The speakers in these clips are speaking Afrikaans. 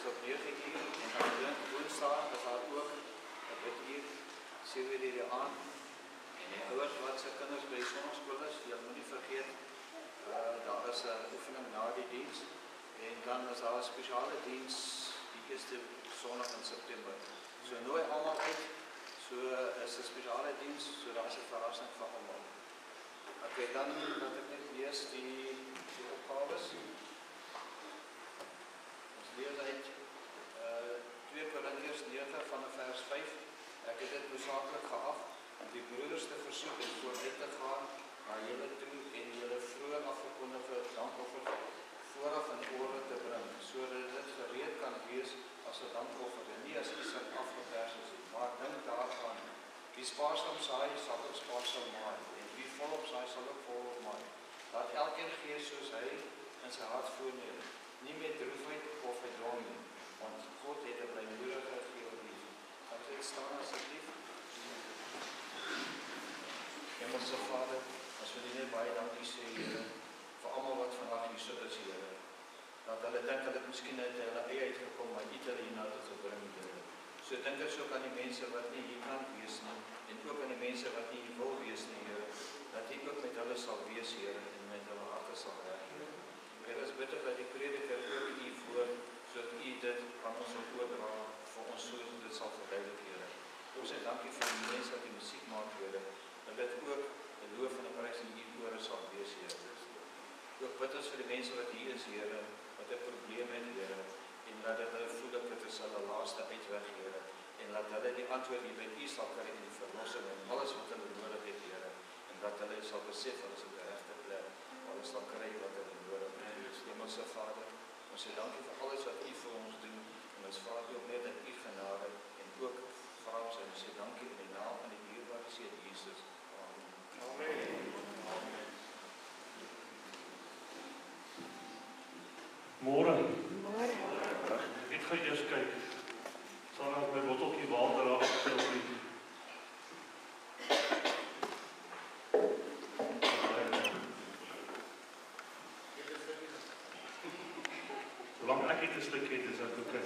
is op 9 uur en dan woensdag is daar ook op 1 uur, 7 uur die aand. En die ouers wat sy kinders by die sonnaskool is, jy moet nie vergeet, daar is 'n oefening na die diens en dan is daar 'n spesiale diens die eerste Sondag in September. So nooi almal uit, so is 'n spesiale diens, so daar is 'n verrassing vir almal. Okay, dan laat ek net lees die opgawes. Ons lees uit 2 Korintiërs 9 van vers 5. Ek het dit noodsaaklik geag om die broeders te versoek en vooruit te gaan na julle toe en julle vroeër afgekondigde dankoffer vooraf in orde te bring, sodat dit gereed kan wees as 'n dankoffer en nie as iets wat afgepers is. Maar dink daaraan, wie spaarsaam saai, sal ook spaarsaam maai, en wie volop saai, sal ook volop maai. Laat elkeen gee soos hy in sy hart voorneem, nie met droefheid of met dwang nie, want God het 'n blymoedige Gees lief. Kan jy staan asseblief? Hemelse Vader, as we net baie dankie sê, Here, vir almal wat vandag hier so is, Here, dat hulle dink dat dit miskien uit hulle eie uitgekom, maar nie hulle hier na toe gebring, Here. So dink ek so aan die mense wat nie hier kan wees nie, en ook aan die mense wat nie hier wil wees nie, Here, dat U ook met hulle sal wees, Here, en met hulle harte sal werk, Here. Here, is bitter dat die prediker ook U voor, sodat U dit aan ons sal oordra, vir ons so dit sal verduidelik, Here. Ons sê dankie vir die mense wat die musiek maak, Here, en dit ook 'n loof en 'n prys in U ore sal wees, Here. Ook bid ons vir die mense wat hier is, Here, wat 'n probleem het, Here, en dat hulle voel dat dit is hulle laaste uitweg, Here, en dat hulle die antwoord hier by U sal kry in die verlossing en alles wat hulle nodig het, Here, en dat hulle sal besef hulle is op die regte plek, waar hulle sal kry wat hulle nodig het. Hemelse Vader, ons sê dankie vir alles wat U vir ons doen, en ons vra U ook net in U genade, en ook vra ons en sê dankie in die naam van die dierbare Seun Jesus. Amen. Amen. Amen. Môre. Ek gaan eers kyk. Sal ek my botteltjie water daar opstel. Solank ek dit 'n stuk het, is dit oké.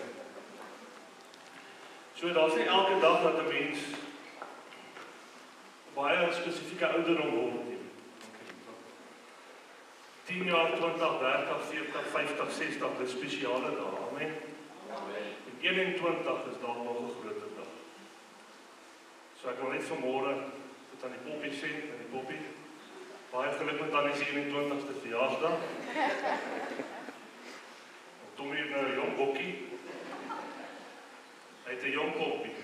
So daar's nie elke dag dat 'n mens baie spesifieke ouderdom word nie. 10 jaar, 20, 30, 40, 50, 60, dis spesiale dae, amen. Amen. En 21 is daar nog 'n groter dag. So ek wil net vanmôre dit aan die poppie sê, aan die poppie. Baie geluk met aan die 21ste verjaarsdag. Tom hier nou 'n jong bokkie. Hy het 'n jong poppie.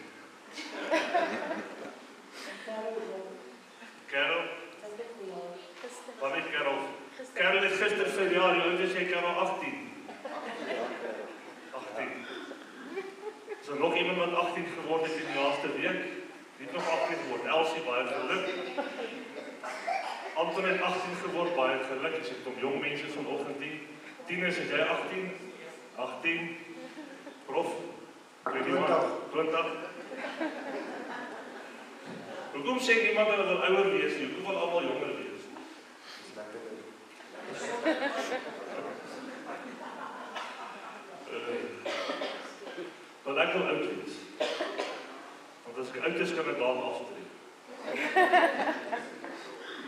Karel. Wat is Karel? Karel is gister verjaar, hoe oud is jy Karel? 18. 18. Is er nog iemand wat 18 geword het in die laaste week? Nie nog 18 geword. Elsie, baie geluk. Anton het 18 geword, baie geluk. Jy sê kom jong mense vanoggend hier. 10 is jy 18? 18. Prof? 20. Hoekom sê niemand dat hulle ouer wees nie? Hoekom wil almal jonger wees? Want ek wil oud wees. Want as ek oud is, kan ek daar aftree.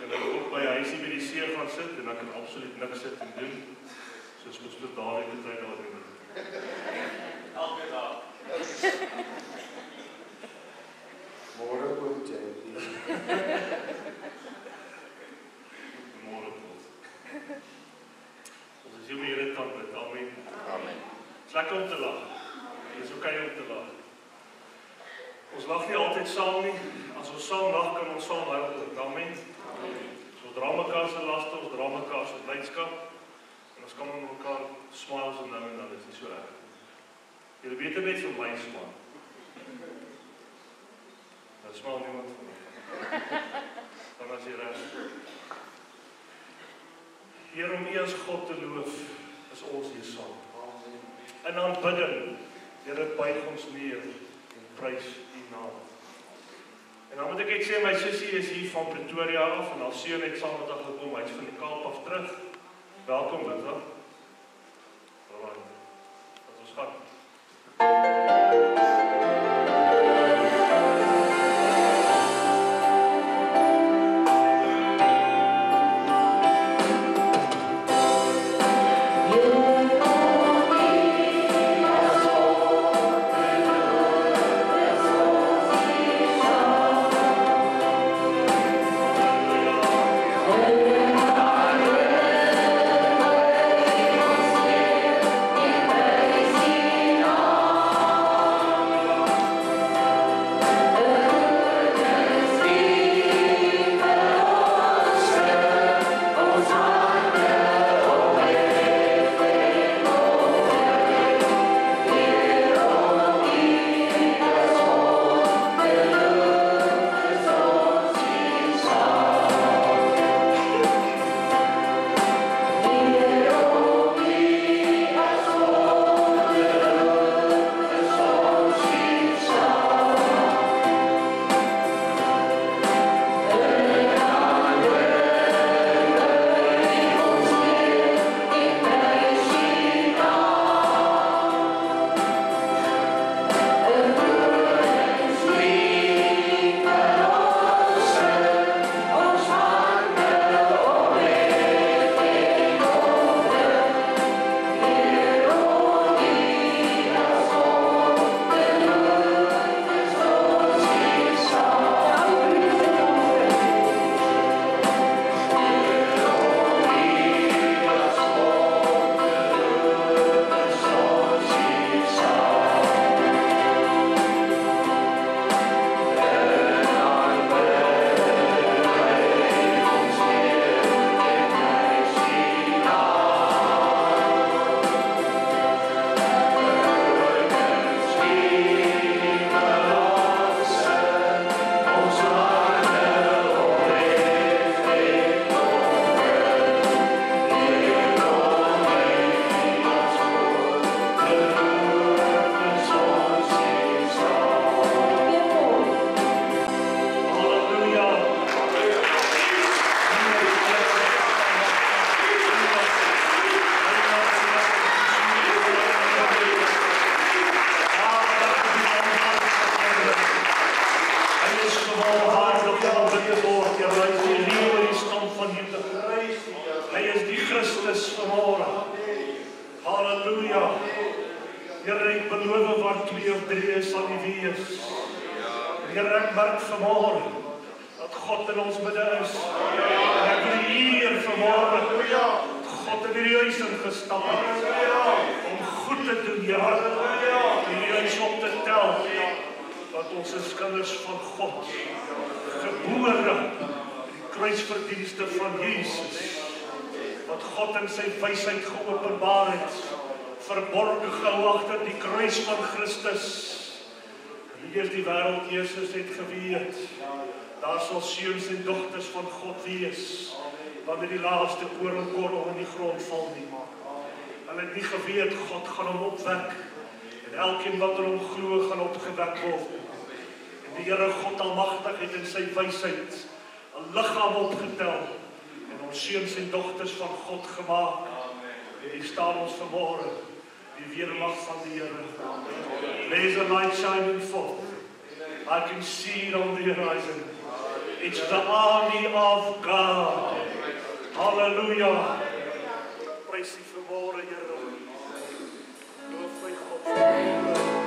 En dan ook by huisie by die see gaan sit en dan kan absoluut niks sit en doen. Soos moet daar in die tyd daar doen. Elke dag. Môre oom Jackie. Môre Paul. Ons is hier om die Here kant met. Amen. Amen. Dis lekker om te lag. Dit is okay om te lag. Ons lag nie altyd saam nie. As ons saam lag, kan ons saam hardloop. Amen. So ons dra mekaar se laste, ons dra mekaar se blydskap. En ons kan met mekaar smiles en nou en dan is nie so erg. Julle weet net vir my smaak. Dat smaak niemand van my. Dan as jy reg. Here, om U as God te loof, is ons hier saam. In aanbidding, Here, buig ons neer en prys U naam. En dan moet ek net sê, my sussie is hier van Pretoria af, en haar seun het saam met haar gekom, hy is van die Kaap af terug. Welkom, Linda. Alright, wat ons gaan. Christus vanmôre. Halleluja. Here, ek beloof waar 2 of 3 is sal U wees. Here, ek merk vanmôre dat God in ons midde is. En ek wil U eer vanmôre. God het hierdie huis ingestap om goed te doen, Here. Hierdie huis op te tel dat ons is kinders van God, gebore die kruisverdienste van Jesus, wat God in sy wysheid geopenbaar het, verborge gehou agter die kruis van Christus. Eers die wêreld Jesus het geweet, daar sal seuns en dogters van God wees, wanneer die laaste koringkorrel in die grond val nie. Hulle het nie geweet, God gaan hom opwek, en elkeen wat in hom glo gaan opgewek word. En die Here God Almagtig het in sy wysheid 'n liggaam opgetel, en ons seuns en dogters van God gemaak. En hier staan ons vanmôre, die weermag van die Here. There's a light shining forth. I can see it on the horizon. It's the army of God. Hallelujah. Prys U vanmôre, Here. Loof my God.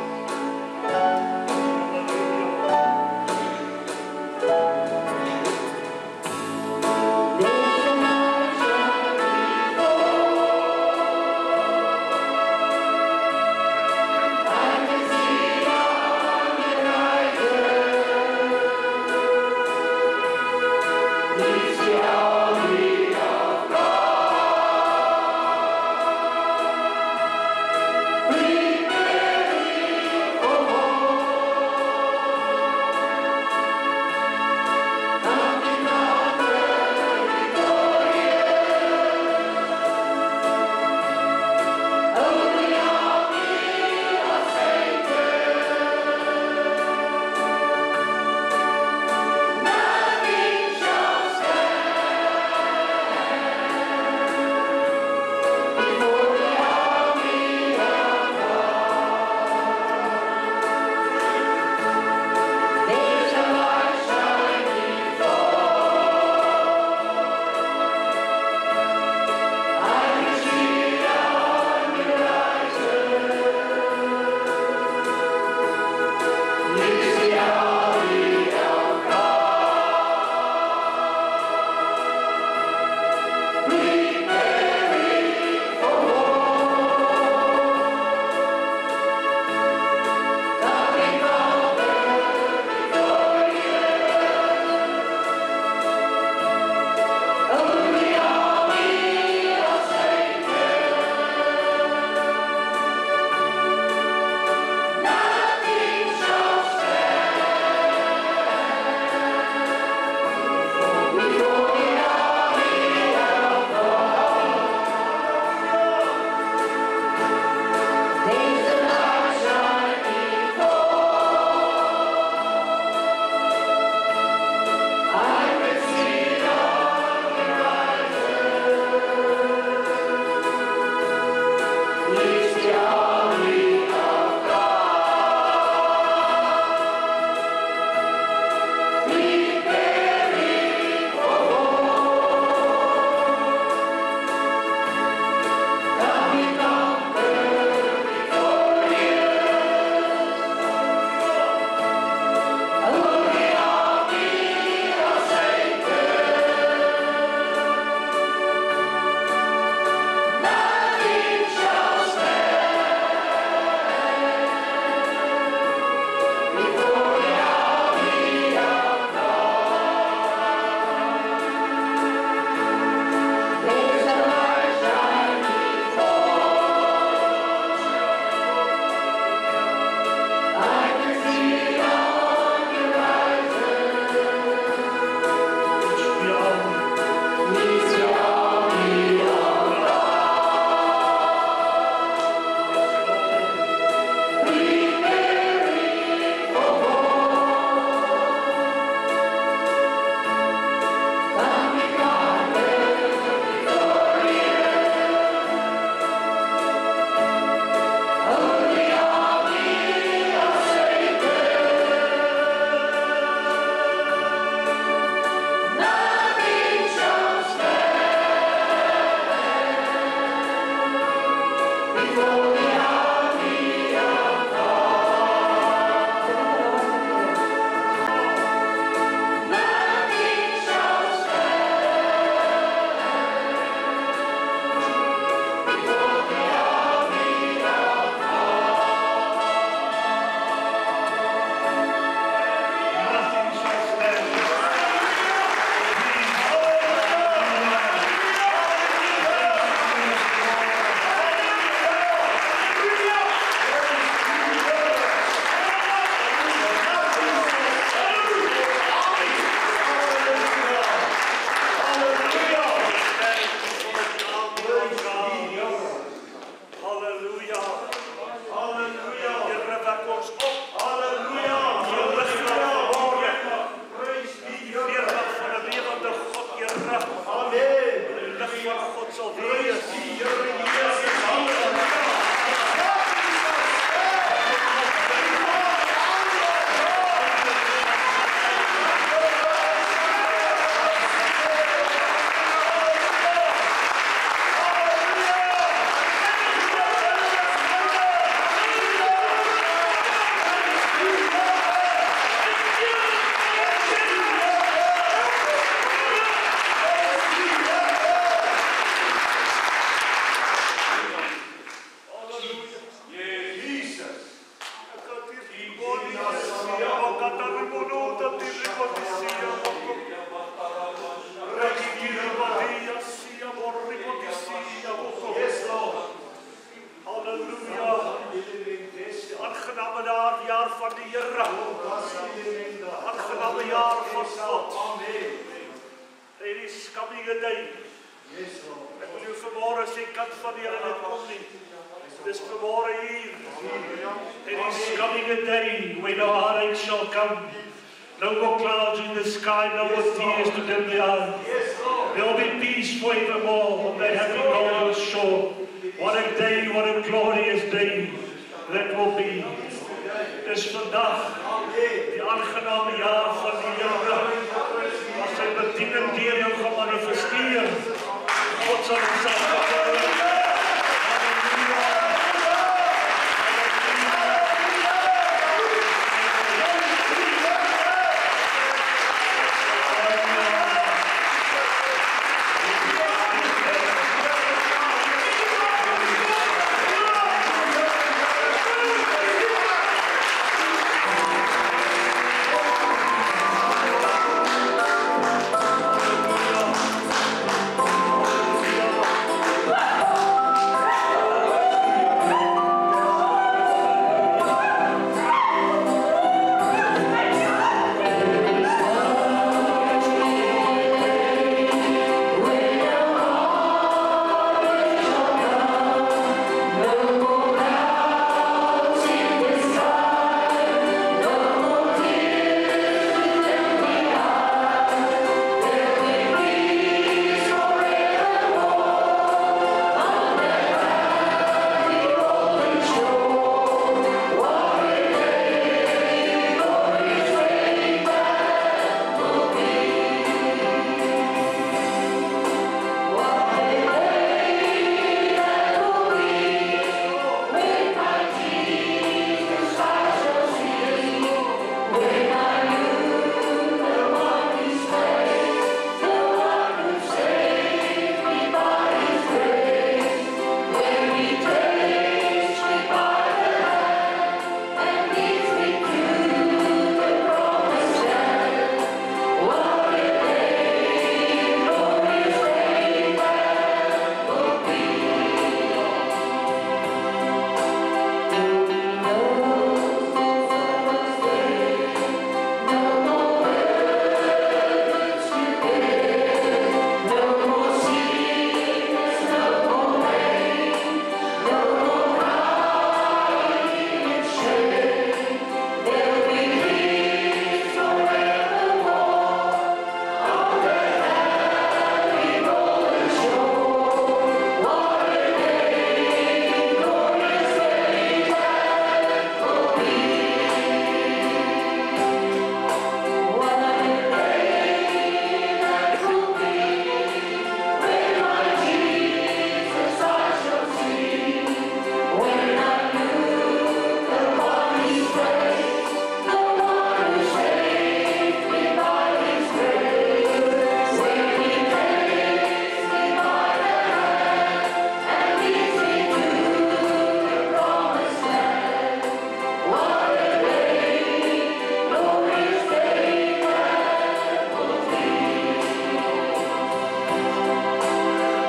God sal wees. Die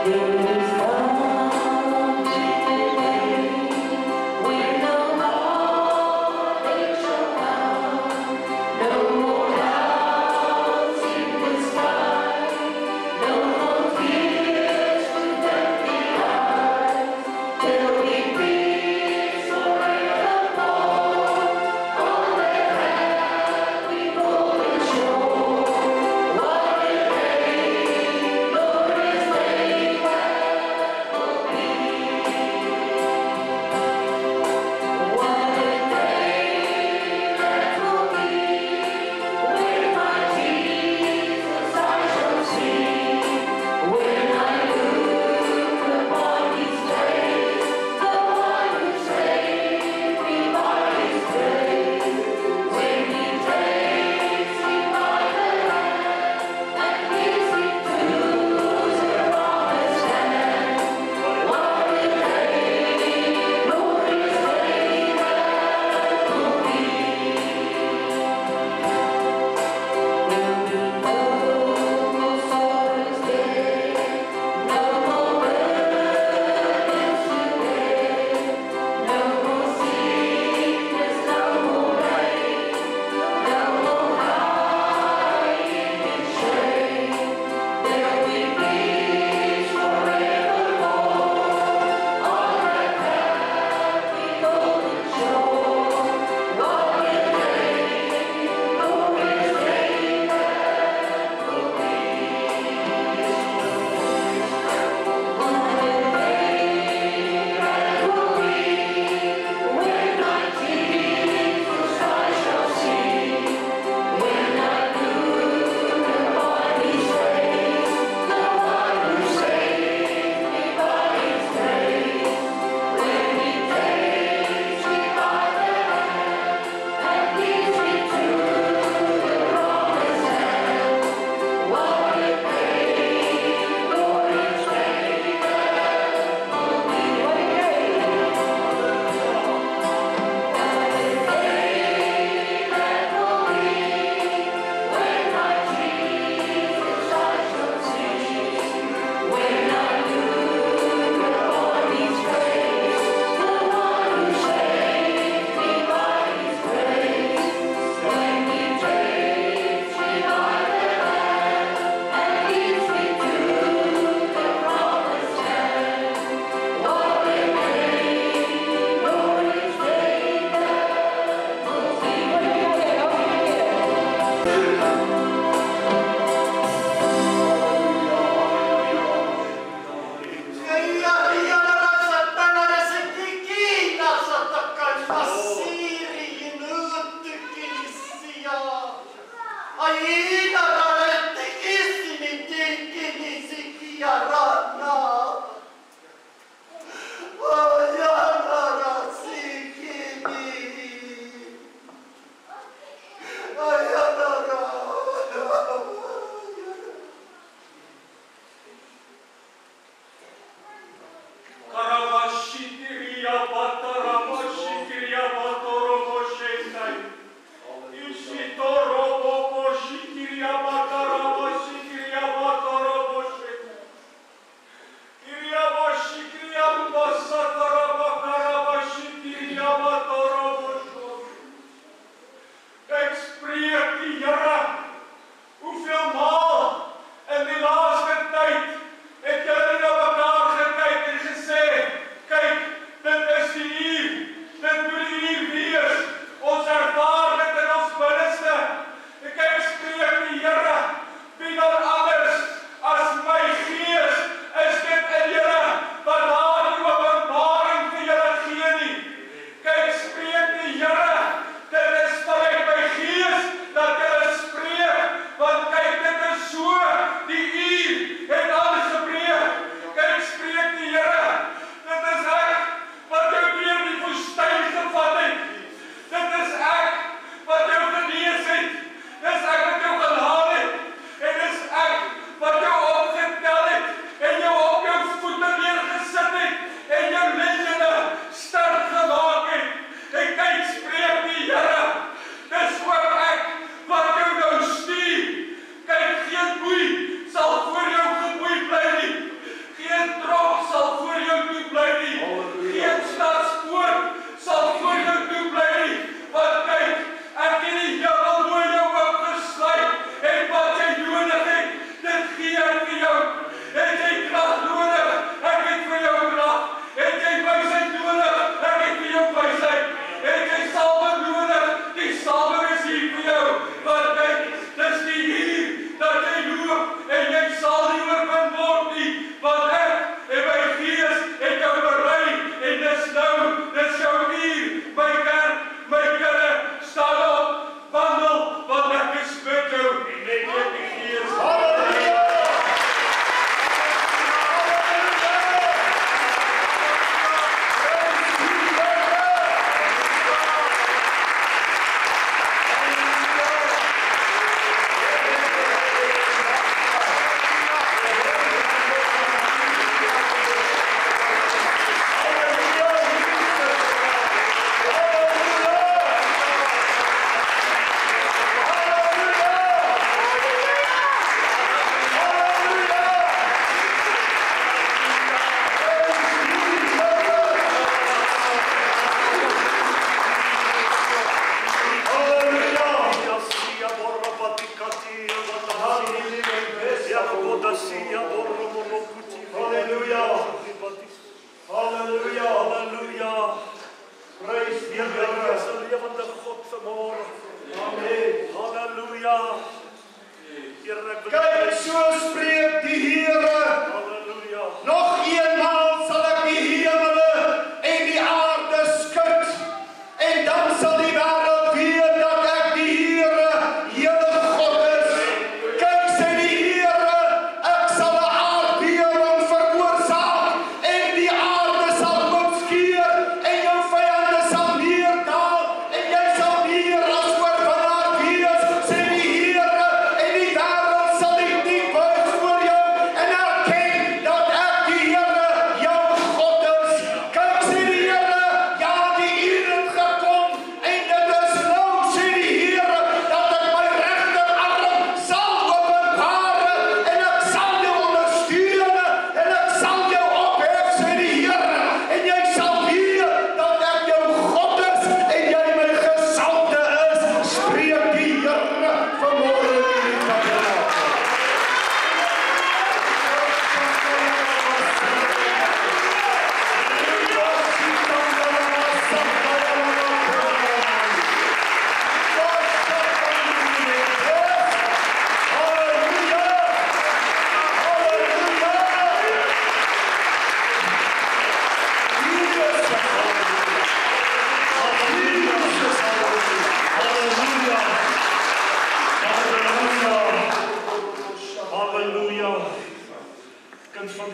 Here Jesus, halleluja.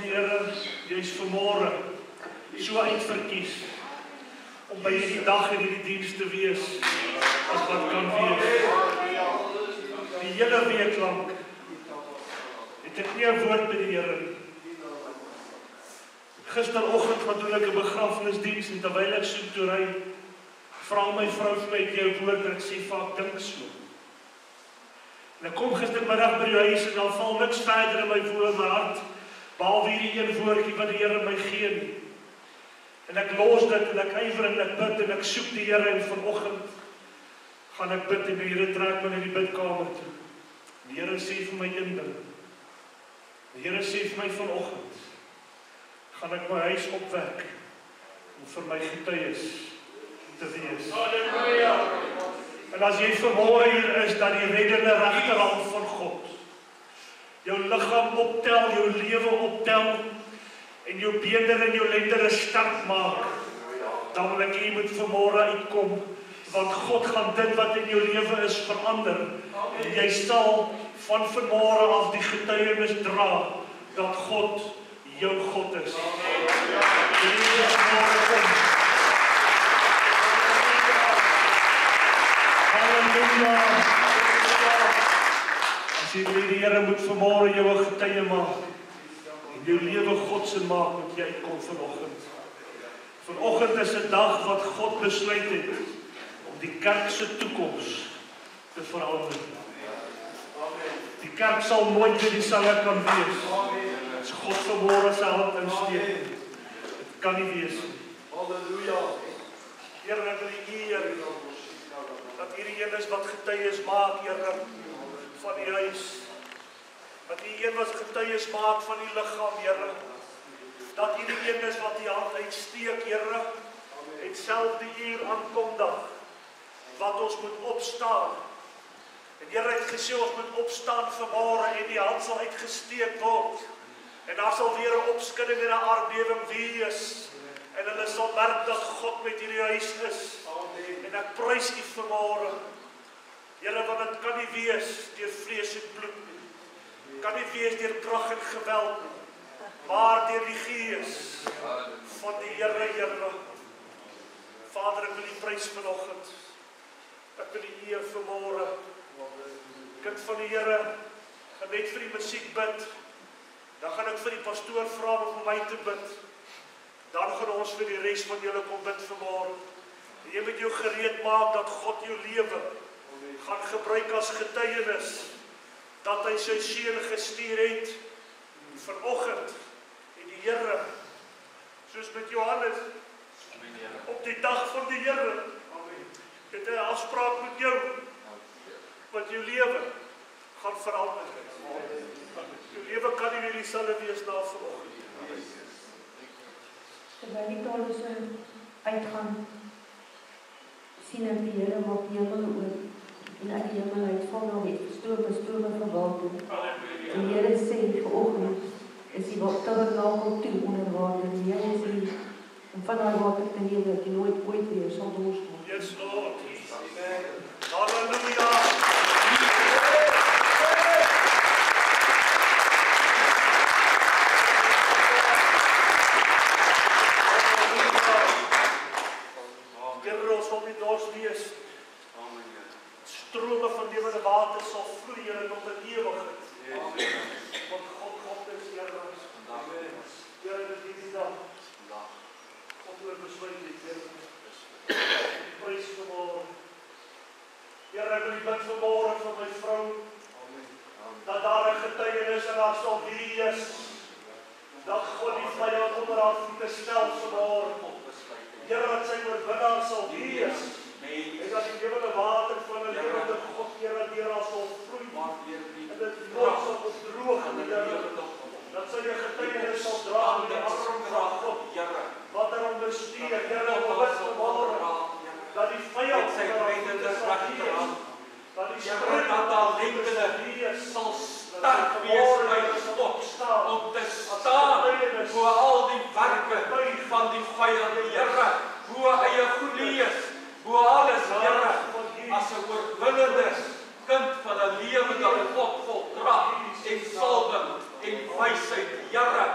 die Here, jy is vanmôre so uitverkies om by hierdie dag en hierdie diens te wees as wat kan wees. Die hele week lank het ek nie 'n woord by die Here nie. Gisteroggend gaan doen ek 'n begrafnisdiens en terwyl ek so toe ry, vra my vrou vir my jou woord en ek sê vir haar, dink so. En ek kom gistermiddag by die huis en dan val niks verder in my hart, behalwe hierdie een woordjie wat die Here my gee nie. En ek los dit en ek ywer en ek bid en ek soek die Here en vanoggend gaan ek bid en die Here trek my na die bidkamer toe. Die Here sê vir my een ding. Die Here sê vir my vanoggend gaan ek my huis opwek om vir my getuies te wees. Halleluja! En as jy vanmôre hier is, dat die reddende regterhand van God jou liggaam optel, jou lewe optel en jou bene en jou lendere sterk maak, dan wil ek jy moet vanmôre uitkom, want God gaan dit wat in jou lewe is verander. En jy sal van vanmôre af die getuienis dra dat God jou God is. Halleluja! As jy die Here moet vanmôre jou 'n getuie maak en jou lewe God se maak, moet jy uitkom vanoggend. Vanoggend is 'n dag wat God besluit het om die kerk se toekoms te verander. Die kerk sal nooit weer dieselfde kan wees as God vanmôre sy hand insteek. Dit kan nie wees nie. Halleluja! Here, ek wil U eer dat hierdie een is wat getuies maak, Here, van die huis. Dat die een wat getuies maak van die liggaam, Here. Dat hierdie een is wat die hand uitsteek, Here, en self die uur aankondig wat ons moet opstaan. En Here het gesê ons moet opstaan vanmôre en die hand sal uitgesteek word. En daar sal weer 'n opskudding en 'n aardbewing wees. En hulle sal merk dat God met hierdie huis is. En ek prys U vanmôre. Here, want dit kan nie wees deur vlees en bloed nie. Kan nie wees deur krag en geweld nie. Maar deur die Gees van die Here, Here. Vader, ek wil U prys vanoggend. Ek wil U eer vanmôre. Kind van die Here, gaan net vir die musiek bid. Dan gaan ek vir die pastoor vra om vir my te bid. Dan gaan ons vir die res van julle kom bid vanmôre. Jy moet jou gereed maak dat God jou lewe gaan gebruik as getuienis. Dat hy sy seun gestuur het vanoggend en die Here, soos met Johannes, op die dag van die Here, het hy 'n afspraak met jou, wat jou lewe gaan verander. Jou lewe kan nie weer dieselfde wees na vanoggend. Terwyl die Paulus uitgaan, sien ek die Here maak die hemel oop en uit die hemel uitval na die strome van water. En die Here sê vanoggend is die tabernakel toe onder water. En jy is hier om van daai water te lewe wat jy nooit ooit weer sal dors word. Yes, Lord. Halleluja. Strome van lewende water sal vloei tot in ewigheid. Want God is Here. Here, dit is die dag. God oor besluit het, Here. Prys vanmôre. Here, ek wil bid vanmôre vir my vrou. Dat daar 'n getuienis in haar sal wees. Dat God die vyand onder haar voete stel vanmôre. Here, dat sy oorwinnaar sal wees. En dat die lewende water van 'n lewende God, Here, deur haar sal vloei. En dit nooit sal opdroog nie, Here. Dat sy 'n getuienis sal dra met die arm van God, wat haar ondersteun, Here, op bid vanmôre. Dat die vyand sy reddende regterhand, dat die stryd dat haar lengte sal sterk wees by God, om te staan voor al die werke van die vyand, Here, hoe eie goedheid, hoe alles, Here, as 'n oorwinnende kind van 'n lewende God vol krag en salwing en wysheid, Here,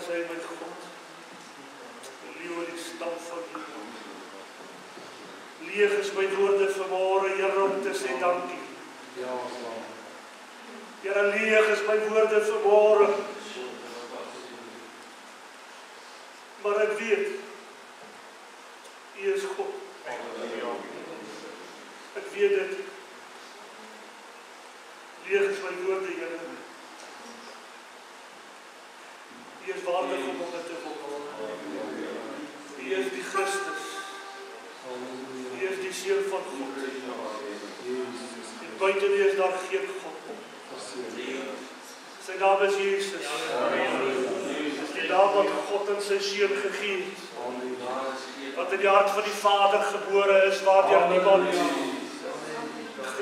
is hy my God. Leeuw in die stam van die. Leeg is my woorde vanmôre, Here, om te sê dankie. Ja, Here, leeg is my woorde vanmôre. Maar ek weet, U is God. Ek weet dit. Leeg is my woorde, Here. U is waardig om dit te volbring. U is die Christus. U is die Seun van God. En buite U is daar geen God. Sy naam is Jesus. Dis die naam wat God in sy Seun gegee het. Wat in die hart van die Vader gebore is, waardeur niemand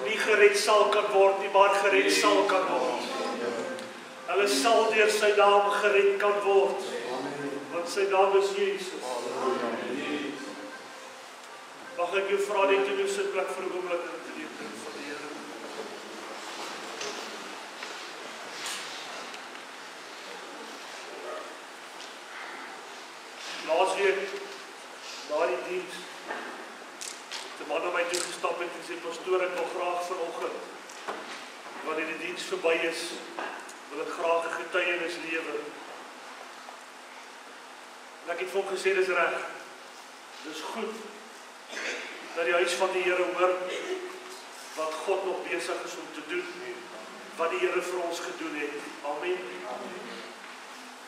nie gered sal kan word, nie maar gered sal kan word. Hulle sal deur sy naam gered kan word, want sy naam is Jesus. Mag ek jou vra net in jou sitplek vir 'n oomblik in te neem van die Here. Laasweek, na die diens, die man na my toe gestap het en sê, pastoor, ek wil graag vanoggend, wanneer die diens verby is, wil ek graag 'n getuienis lewe. En ek het vir hom gesê, dis reg. Dis goed dat die huis van die Here hoor wat God nog besig is om te doen, wat die Here vir ons gedoen het. Amen.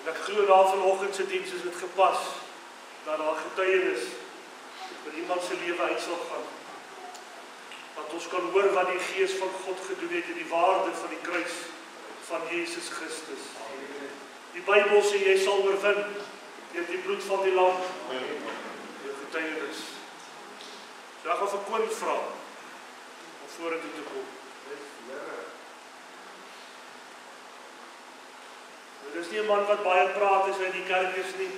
En ek glo daar vanoggend se diens is dit gepas dat daar getuienis vir iemand se lewe uit sal gaan. Dat ons kan hoor wat die Gees van God gedoen het en die waarde van die kruis van Jesus Christus. Die Bybel sê jy sal oorwin deur die bloed van die lam. Jou getuienis. So ek gaan vir Koen vra om vorentoe te kom. Dit is nie 'n man wat baie praat as hy in die kerk is nie.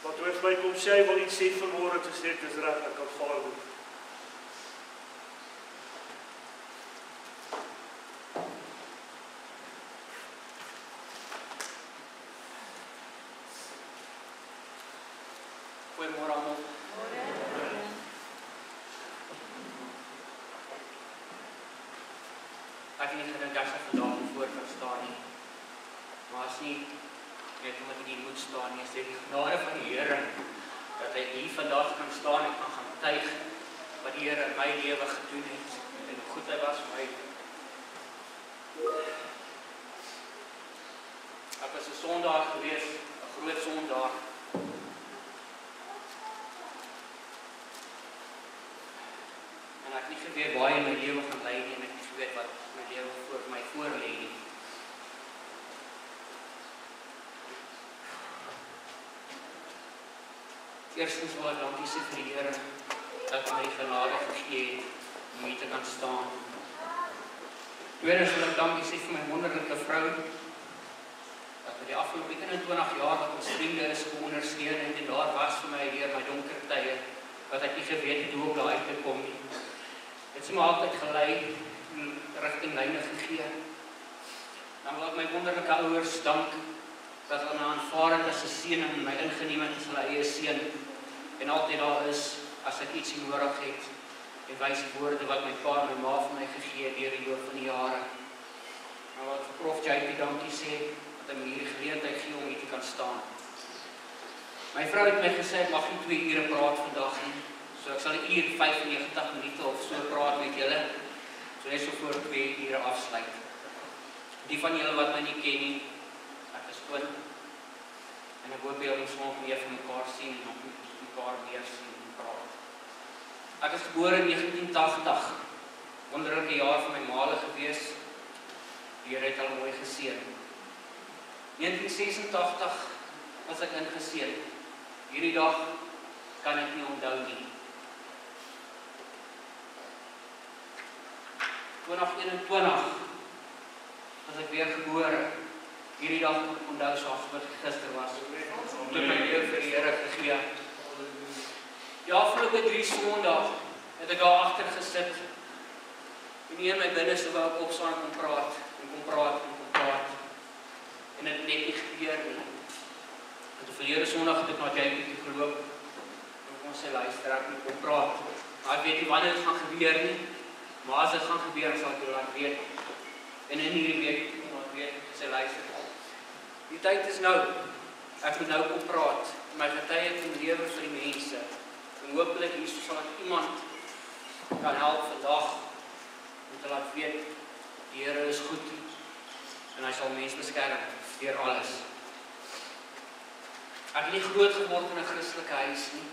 Want toe hy my kom sê hy wil iets sê vanmôre, te sê dit is reg, ek kan vaar doen. Goeiemôre almal. Ek het nie gedink ek sou vandag voor kan staan nie. Maar as nie net omdat ek hier moet staan nie, is dit die genade van die Here dat ek hier vandag kan staan en kan gaan tuig wat die Here in my lewe gedoen het en hoe goed hy was vir my. Ek was 'n Sondag gewees, 'n groot Sondag. En ek het nie geweet waar in my lewe gaan lei nie en ek het nie geweet wat my lewe voor my voorlê nie. Eerstens wil ek dankie sê vir die Here dat hy my die genade gegee het om hier te kan staan. Tweedens wil ek dankie sê vir my wonderlike vrou dat met die afgelope 21 jaar wat ons vriende is geondersteun en daar was vir my deur my donker tye wat ek nie geweet het hoe om daar uit te kom nie. Het sy my altyd gelei, rigtinglyne gegee. Dan wil ek my wonderlike ouers dank dat hulle my aanvaar het as 'n seun en my ingeneem het as hulle eie seun en altyd daar is as ek iets nodig het en wyse woorde wat my pa en my ma vir my gegee het deur die loop van die jare. Nou wil ek vir Prof JP dankie sê dat hy my hierdie geleentheid gee om hier te kan staan. My vrou het my gesê ek mag nie 2 ure praat vandag nie. So ek sal 1 uur 95 minute of so praat met julle. So net so voor 2 ure afsluit. Die van julle wat my nie ken nie, ek is Koen. En ek hoop julle ons nog meer van mekaar sien en nog mekaar meer sien en praat. Ek is gebore in 1980. Wonderlike jaar vir my maale gewees. Die Here het al mooi geseën. 1986 was ek ingeseën. Hierdie dag kan ek nie onthou nie. 2021 was ek weer gebore. Hierdie dag onthou soos wat gister was. Dit my lewe vir die Here gegee. Die afgelope 3 Sondae het ek daar agter gesit. En nie in my binneste wou ek opstaan en kom praat. en dit net nie gebeur nie. En toe verlede Sondag het ek na Jacob toe geloop, en ons sê luister, ek moet oppraat. Maar ek weet nie wanneer dit gaan gebeur nie, maar as dit gaan gebeur, sal ek jou laat weet. En in hierdie week het ek laat weet, sê luister, die tyd is nou, ek moet nou kom praat, my getuie kom lewe vir die mense, en hopelik hier sal ek iemand kan help vandag, om te laat weet, die Here is goed, en hy sal mens beskerm, deur alles. Ek het nie groot geword in 'n Christelike huis nie,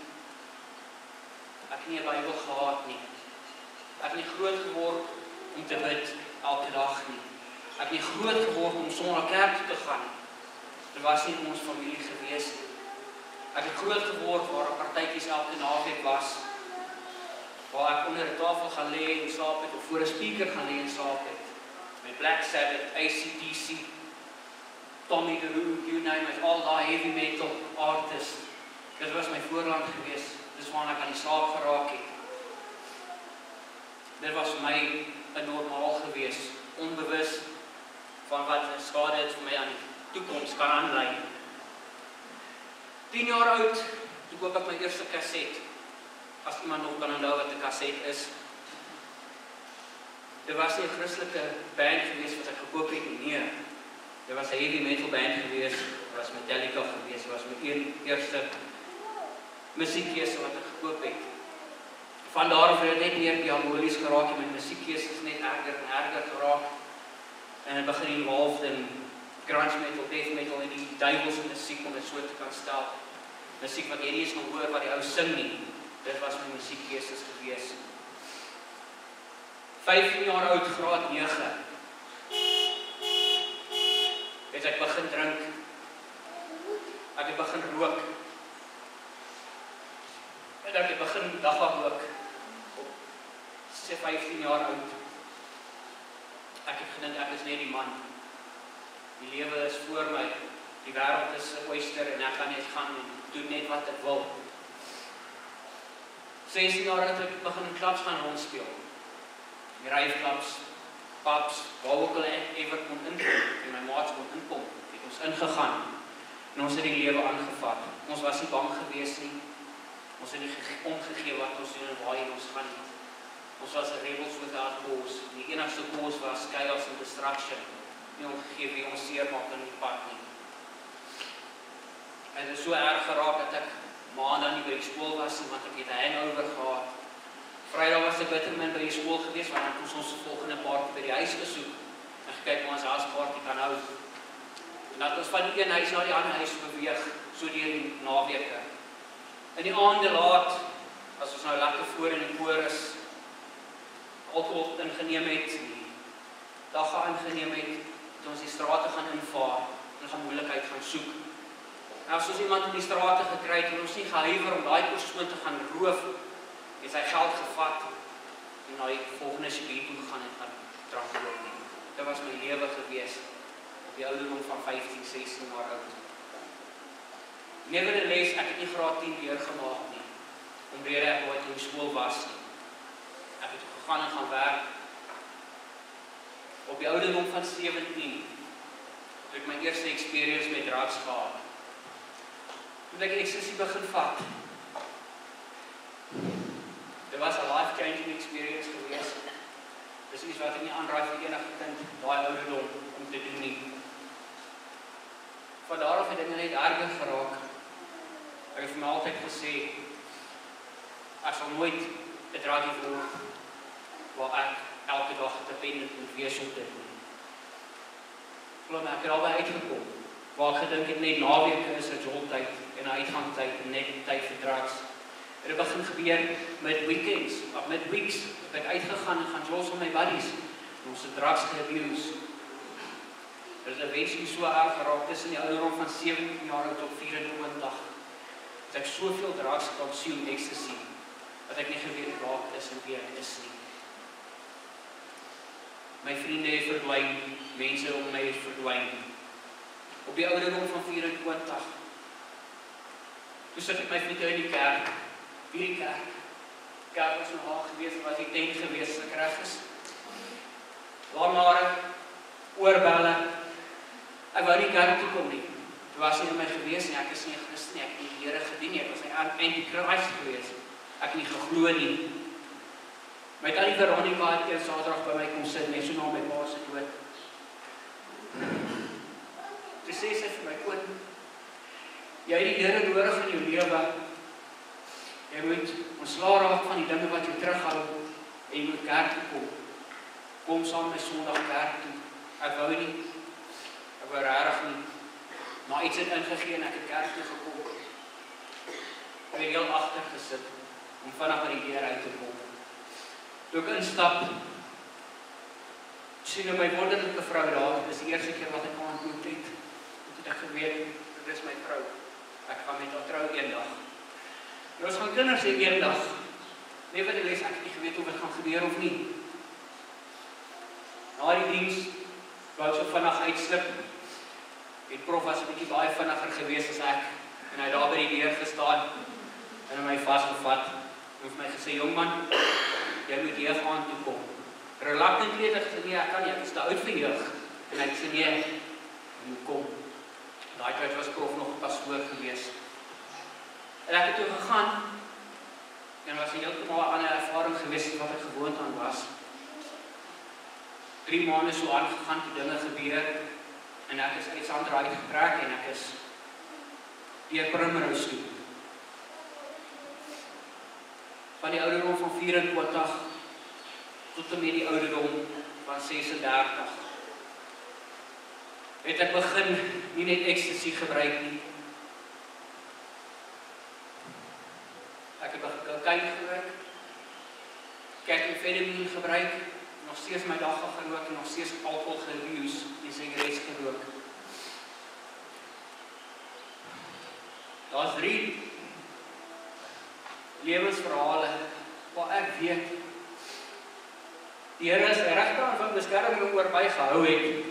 ek het nie 'n Bybel gehad nie, ek het nie groot geword om te bid elke dag nie, ek het nie groot geword om Sondag kerk toe te gaan nie, dit was nie in ons familie gewees nie. Ek het groot geword waar daar partytjies elke naweek was, waar ek onder 'n tafel gaan lê en slaap het, of voor 'n speaker gaan lê en slaap het, met Black Sabbath, AC/DC, Tommy DeRue, you name it, all die heavy metal artists. Dit was my voorland gewees, dis waarna ek aan die slaap geraak het. Dit was vir my 'n normaal gewees, onbewus van wat skade dit vir my aan die toekoms kan aanlei. 10 jaar oud, toe koop ek my eerste kaset. As iemand nog kan onthou wat 'n kaset is. Dit was nie 'n Christelike band gewees wat ek gekoop het nie. Dit was 'n heavy metal band gewees, dit was Metallica gewees, dit was my eerste musiekkeuse wat ek gekoop het. Van daar af het dit net meer diabolies geraak en my musiekkeuse is net erger en erger geraak. En het begin involved in grunge metal, death metal en die duiwelse musiek om dit so te kan stel. Musiek wat jy nie eens nog hoor wat die ou sing nie. Dit was my musiekkeuses gewees. 15 jaar oud, graad 9. Het ek begin drink. Ek het begin rook. En ek het begin dagvaardloop. Op 15 jaar oud. Ek het gedink ek is net die man. Die lewe is voor my. Die wêreld is 'n oyster en ek kan net gaan en doen net wat ek wil. 16 jaar oud het ek begin in klubs gaan rondspeel. Ryfklubs, pubs, waar ook al ek ewer kon inkom en my maats kon inkom, het ons ingegaan. En ons het die lewe aangevat. Ons was nie bang gewees nie. Ons het nie omgegee wat ons doen en waarheen ons gaan nie. Ons was 'n rebels without cause. Die enigste cause was chaos and destruction. Nie omgegee wie ons seermaak in die pad nie. En dit is so erg geraak dat ek maandag nie by die skool was nie, want ek het 'n hangover gehad. Vrydag was ek bittermin by die skool gewees, want dan het ons die volgende party by die huis gesoek. En gekyk hoe ons huisparty kan hou. En dat ons van die een huis na die ander huis beweeg, so deur die naweke. In die aande laat, as ons nou lekker voor in die koor is, alkohol ingeneem het, die dagga ingeneem het, het ons die strate gaan invaar, en gaan moeilikheid gaan soek. En as ons iemand in die strate gekry het, en ons nie gehuiwer om daai persoon te gaan roof, het sy geld gevat, en na die volgende gebied toe gegaan en gaan drankloop nie. Dit was my lewe gewees, op die ouderdom van 15, 16 jaar oud. Nevertheless, ek het nie graad 10 deurgemaak nie, omrede ek ooit in die skool was nie. Ek het gegaan en gaan werk. Op die ouderdom van 17, het ek my eerste experience met drugs gehad. Toen ek ecstasy begin vat. Dit was 'n life-changing experience gewees. Dis iets wat ek nie aanraai vir enige kind daai ouderdom om te doen nie. Van daar af het dinge net erger geraak. Ek het vir my altyd gesê, ek sal nooit 'n druggie word waar ek elke dag dependent moet wees op dit nie. Glo my, ek het albei uitgekom, waar ek gedink het net naweke is 'n joltyd en 'n uitgangtyd en net tyd vir drugs. Het begin gebeur met weekends, of met weeks, het ek uitgegaan en gaan jos met my buddies, en ons het drugs ge-abuse. Dit is eventually so erg geraak, tussen die ouderdom van 17 jaar oud tot 24, het ek soveel drugs consume, ecstasy, dat ek nie geweet waar ek is en wie ek is nie. My vriende het verdwyn, mense om my het verdwyn. Op die ouderdom van 24, toe sit ek my vriende in die kerk, hierdie kerk. Kerk was nog haag gewees, was die tent gewees, ek reg is. Langare, oorbelle, Ek wou nie kerk toe kom nie. Dit was nie in my gewees nie, ek is nie 'n Christen nie, ek het nie die Here gedien nie, ek was 'n anti-Christ gewees. Ek het nie geglo nie. My tannie Veronica het eers Saterdag by my kom sit, net so na my pa se dood. Toe sê sy vir my, Koen, jy het die Here nodig in jou lewe. Jy moet ontslae raak van die dinge wat jou terughou en jy moet kerk toe kom. Kom saam met Sondag kerk toe. Ek wou nie. Ek wou regtig nie. Maar iets het ingegee en ek het kerk toe gekom. Ek het heel agter gesit om vinnig by die deur uit te kom. Toe ek instap, sien my wonderlike vrou daar. Dit is die eerste keer wat ek haar ontmoet het. Toe het ek geweet, dit is my vrou. Ek gaan met haar trou eendag. En ons gaan kinders hê eendag. Nevertheless, ek het nie geweet of dit gaan gebeur of nie. Na die diens, wou ek so vinnig uitslip. Die prof was 'n bietjie baie vinniger gewees as ek. En hy het daar by die deur gestaan en my vasgevat. En vir my gesê, jong man, jy moet hier gaan toe kom. Reluctantly het ek gesê, nee, ek kan nie, ek is te oud vir jeug. En hy het gesê, nee, jy moet kom. Daai tyd was prof nog pastoor gewees. En ek het toe gegaan, en was heeltemal 'n ander ervaring gewees as wat ek gewoond aan was. 3 maande so aangegaan, die dinge gebeur, en ek is uit Sandra uitgetrek, en ek is deur Primrose toe. Van die ouderdom van 24, tot en met die ouderdom van 36, het ek begin nie net ecstasy gebruik nie. Ek het begin kokain gebruik, ketamfetamine gebruik, nog steeds my dag gerook en nog steeds alcohol geuse en sigarette gerook. Daar's 3 lewensverhale waar ek weet die Here is regtig van beskerming oor my gehou het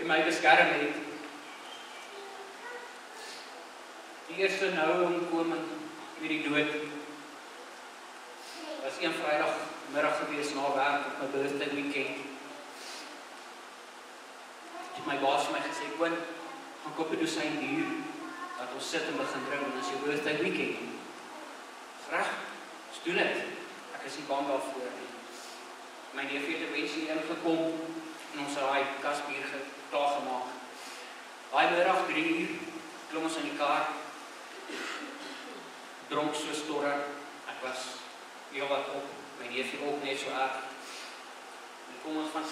en my beskerm het. Die eerste nou omkoming met die dood was een Vrydag middag gewees na werk op my birthday weekend. Het my baas vir my gesê, Koen, gaan koop 'n dosyn bier, dat ons sit en begin drink, en as jou birthday weekend. Reg, doen dit. Ek is nie bang daarvoor nie. My neef het 'n wensie ingekom, en ons het daai kasbier klaargemaak. Daai middag 3 uur, klim ons in die kar, dronk so storre, ek was heel wat op, my neefie ook net so erg. En kom ons van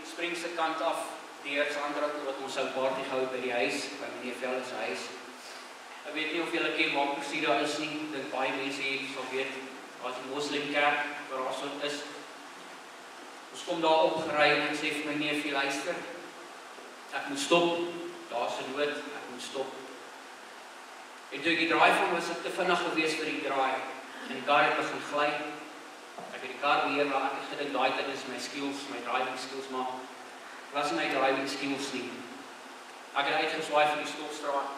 Spring se kant af, deur Sandra toe, wat ons sou party gehou by die huis, by my neef Vel se huis. Ek weet nie of julle ken waar Presida is nie, dink baie mense hier sal weet, daar's 'n moslimkerk, waar daar so is. Ons kom daar opgery en ek sê vir my neefie, luister, ek moet stop, daar's 'n nood, ek moet stop. En toe ek die draai van was ek te vinnig gewees vir die draai. En die kar het begin gly. Ek het die kar beheer, maar ek het gedink daai tyd is my skills, my driving skills, maar was nie my driving skills nie. Ek het uitgeswaai vir die stopstraat.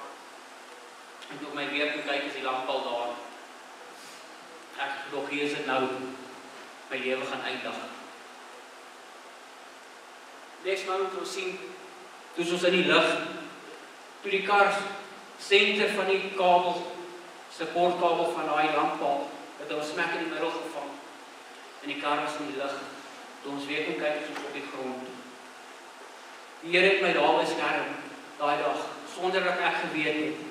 En toe op my weer toe kyk is die lamppaal daar. Ek het gedog, hier is dit nou. My lewe gaan eindig. Next moment toe sien, toe ons in die lug, toe die kar senter van die kabel, supportkabel van daai lamppaal, het ons smek in die middel gevang. En die kar was in die lug. Toe ons weer kon kyk, is ons op die grond. Die Here het my daar beskerm, daai dag, sonder dat ek geweet het.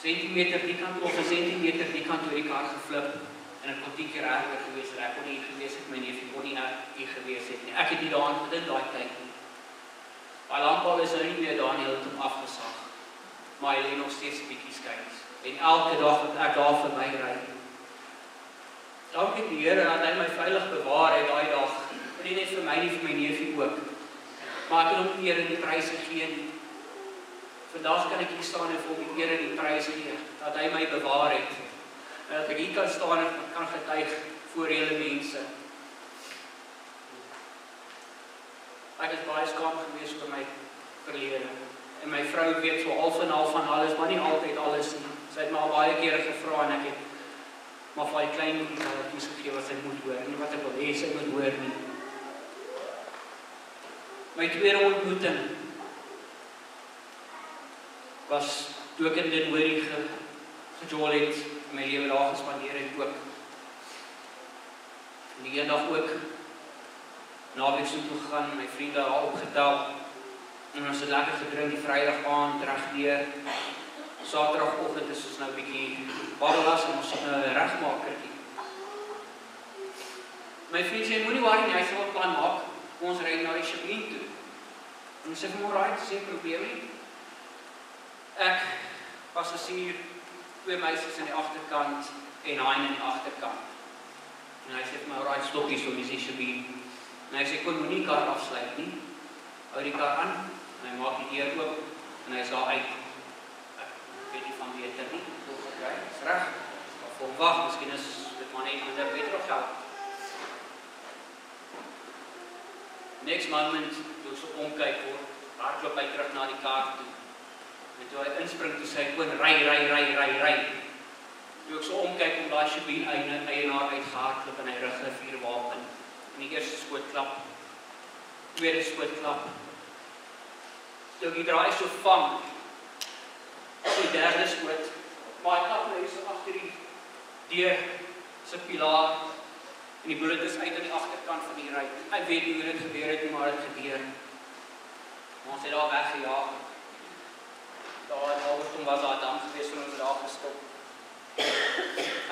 Sentimeter die kant of 'n sentimeter die kant oor die kar geflip. En ek kon 10 keer erger gewees het. Ek kon nie gewees het, my neefie kon nie hier gewees het nie. Ek het nie daaraan gedink daai tyd nie. Daai lamppaal is nou nie meer daar nie, het hom afgesag. Maar hy lê nog steeds 'n bietjie skuins. En elke dag wat ek daar verby ry. Dankie die Here dat hy my veilig bewaar het daai dag. En nie net vir my nie, vir my neefie ook. Maar ek het hom eer en die prys gegee nie. Vandag kan ek hier staan en vir hom die eer en die prys gee, dat hy my bewaar het. En dat ek hier kan staan en kan getuig voor hele mense. Ek is baie skaam gewees oor my verlede. En my vrou weet so half en half van alles, maar nie altyd alles nie. Sy het my al baie kere gevra en ek het maar vir die klein goedjies gegee wat sy moet hoor, nie wat ek wil hê sy moet hoor nie. My tweede ontmoeting was toe ek in Denhoerie gejol het, my lewe daar gespandeer het ook. En die eendag ook naweek toe gegaan, my vriende daar opgetel. En ons het lekker gedrink die Vrydag aand, regdeur. Saterdagoggend is ons nou 'n bietjie babbelas en ons het nou 'n regmakertjie. My vriend sê, moenie worry nie, hy sal 'n plan maak. Ons ry na die Shabine toe. En ons sê vir hom, alright, dis geen probleem nie. Ek was hier 2 meisies aan die agterkant en hy aan die agterkant. En hy sê vir my, alright, stop hier so, dis die Shabine. En hy sê, kon moenie die kar afsluit nie. Hou die kar aan, en hy maak die deur oop, en hy is daar uit. Ek weet nie van beter nie. Okay, is reg. Of hom wag, miskien is dit maar net minder beter of geld. Next moment, toe ek so omkyk hoor, hardloop hy terug na die kar toe. En toe hy inspring, toe sê hy, kon ry. Toe ek so omkyk om daai Shabine eienaar uitgehardloop en hy rig 'n vuurwapen. En die eerste skootklap, tweede skootklap. Toe ek die draai so vang, die derde skoot, maar hy klap nou so agter die deur se pilaar en die bullet is uit aan die agterkant van die ry. Ek weet nie hoe dit gebeur het nie, maar dit gebeur. Maar ons het daar weggejaag. Daar was daar dam gewees en ons het daar gestop.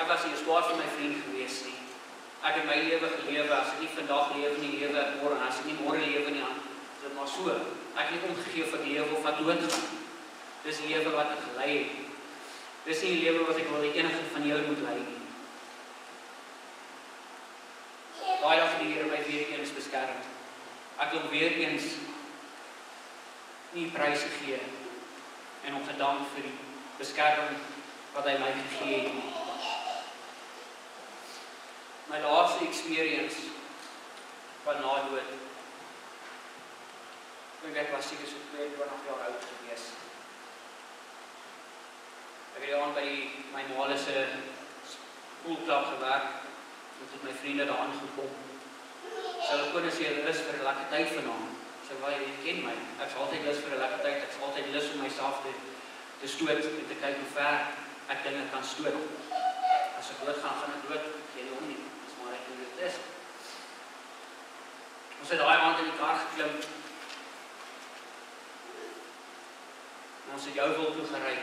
Ek was nie swaar vir my vriend gewees nie. Ek het my lewe gelewe, as ek nie vandag lewe nie, lewe ek môre, en as ek nie môre lewe nie, dan is dit maar so. Ek het nie omgegee vir die lewe of wat doodgaan. Dis die lewe wat ek gelei het. Dis nie die lewe wat ek wil die enige van julle moet lei nie. Daai dag het die Here my weer eens beskerm. Ek wil weer eens nie pryse gee en hom gedank vir die beskerming wat hy my gegee het. My laaste experience van na dood. Ek was seker so 22 jaar oud gewees. Ek het aan by my ma se poolklub gewerk. Ek het my vriende daar aangekom. Hulle kon sê hulle is vir 'n lekker tyd vanaand. Sê waar jy ken my. Ek is altyd lus vir 'n lekker tyd. Ek is altyd lus om myself te stoot en te kyk hoe ver ek dinge kan stoot. As ek doodgaan, gaan ek dood. Geen hom nie. Dis maar ek hoe dit is. Ons het daai aand in die kar geklim. En ons het Jouwil toe gery.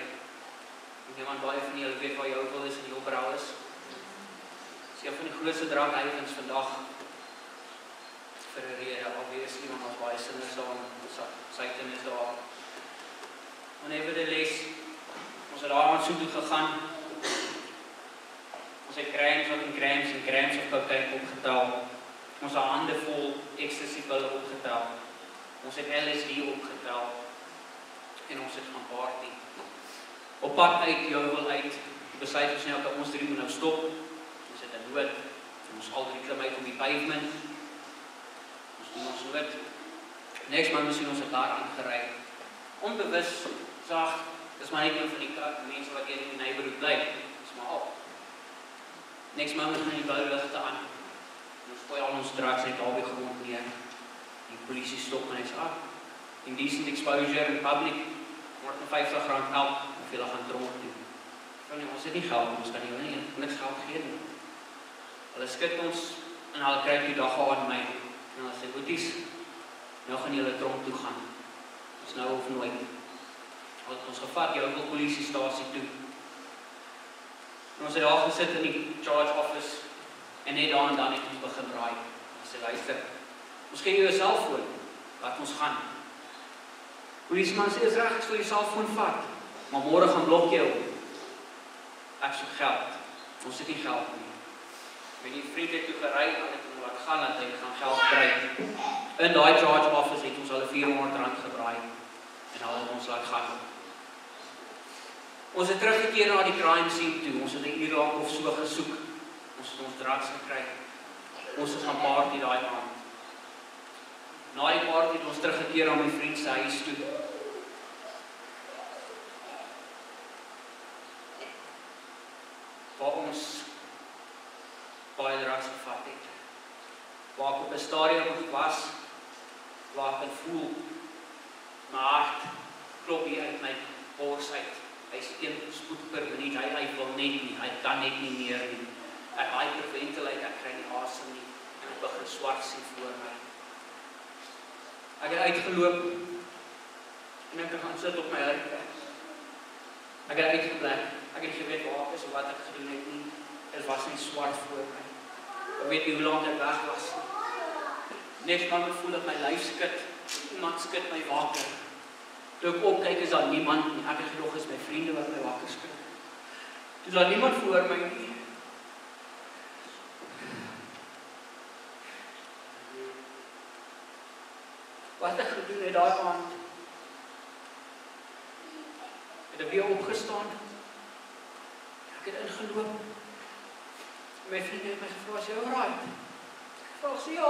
En iemand baie van julle weet waar Jouwil is en Jouwbrau is. Dis een van die grootste drankhuisens vandag vir 'n rede, obviously, want ons baie sinners daar, Satan is daar. Maar nevertheless, ons het daar aan so toe gegaan. Ons het grams of cocaine opgetel. Ons het hande vol ecstasy pille opgetel. Ons het LSD opgetel. En ons het gaan party. Op pad uit Jouwil uit, besluit ons nou dat ons drie moet nou stop. Ons het 'n nood. Ons al drie klim uit op die pavement. Ons doen ons nood. Next man sien ons het daar aangery. Onbewus sag, dis maar net een van die mense wat hier in die neighborhood bly. Dis maar op. Next man gaan die bouligte aan. Ons gooi al ons drugs uit daar by grond neer. Die polisie stop en hy sê, indecent exposure in public, word R50 help, of julle gaan tronk toe. Ons het nie geld, ons kan nie niks geld gee nie. Hulle skit ons en hulle kry die dag aan my. En hulle sê, boeties, nou gaan julle tronk toe gaan. Dis nou of nooit. Hulle het ons gevat, Jouwil polisiestasie toe. En ons het daar gesit in die charge office en net daar en dan het ons begin braai. Ons sê, luister, ons gee jou 'n selfoon, laat ons gaan. Polisieman sê, is reg, ek sal jou selfoon vat, maar môre gaan blok jou. Ek soek geld. Ons het nie geld nie. My vriend het toe gery, en ek het laat gaan, dat hy gaan geld kry. In daai charge office het ons al R400 gebraai, en hulle het ons laat gaan. Ons het teruggekeer na die crime scene toe, ons het 'n uur lank of so gesoek, ons het ons drugs gekry, ons het gaan party daai aand. Na die party het ons teruggekeer na my vriend se huis toe. Waar ons baie drugs gevat het. Waar ek op 'n stadium was, waar ek voel, my hart klop hier uit my bors uit. Hy is 1 spoed per minuut, hy wil net nie, hy kan net nie meer nie. Ek hyperventilate, ek kry nie asem nie, en ek begin swart sien voor my. Ek het uitgeloop, en ek gaan sit op my hurke. Ek het uitgeblek, ek het geweet waar ek is en wat ek gedoen het nie. Dit was nie swart voor my. Ek weet nie hoe lang ek weg was. Net maar voel dat my lyf skud, iemand skud my wakker. Toe ek opkyk is daar niemand nie, ek het gedog is my vriende wat my wakker skud. Toe is daar niemand voor my nie. Wat ek gedoen het daai aand, het ek weer opgestaan, ek het ingeloop, my vriende het my gevra, is jy alright? Ek vraag sê, ja,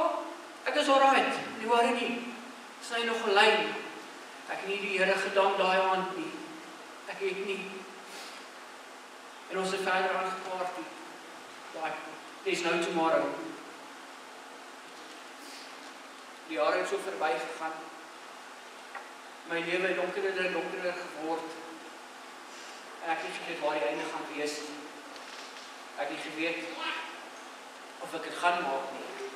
ek is alright, nie waar nie, is hy nog gelyn, ek het nie die Here gedank daai aand nie, ek het nie, en ons het verder aangepaard nie, like, there's no tomorrow. Die jare het so verby gegaan, my lewe het donkerder en donkerder geword, en ek het nie geweet waar die einde gaan wees nie. Ek het nie geweet of ek het gaan maak nie.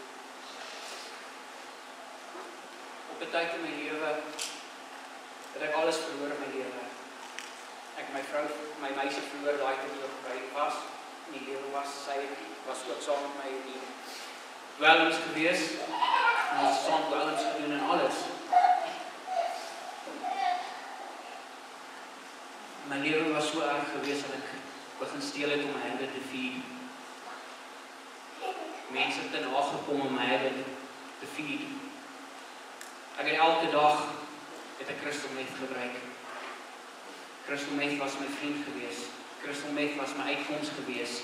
Op 'n tyd in my lewe het ek alles verloor in my lewe. Ek my vrou, my meisie verloor daai tyd toe ek by was, in die lewe was, sy was ook saam met my in die dwelms gewees, en ons saam dwelms gedoen en alles. My lewe was so erg gewees dat ek begin steel het om my hande te feed. Mense het ten nagekom om my hande te feed. Ek het elke dag het ek crystal meth gebruik. Crystal meth was my vriend gewees. Crystal meth was my uitkoms gewees.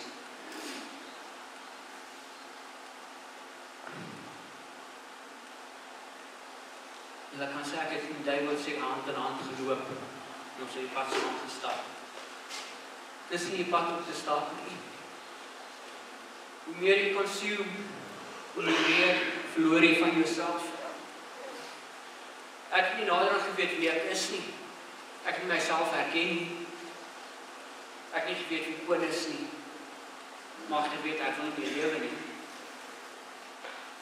En ek kan sê ek het met David se hand in hand geloop en ons het die pad saam gestap. Dis nie die pad om te stap nie. Hoe meer jy consume, hoe meer verloor jy van jouself. Ek het nie nader aan geweet wie ek is nie. Ek het nie myself herken nie. Ek het nie geweet wie kon is nie. Maar ek het geweet ek wil nie meer lewe nie.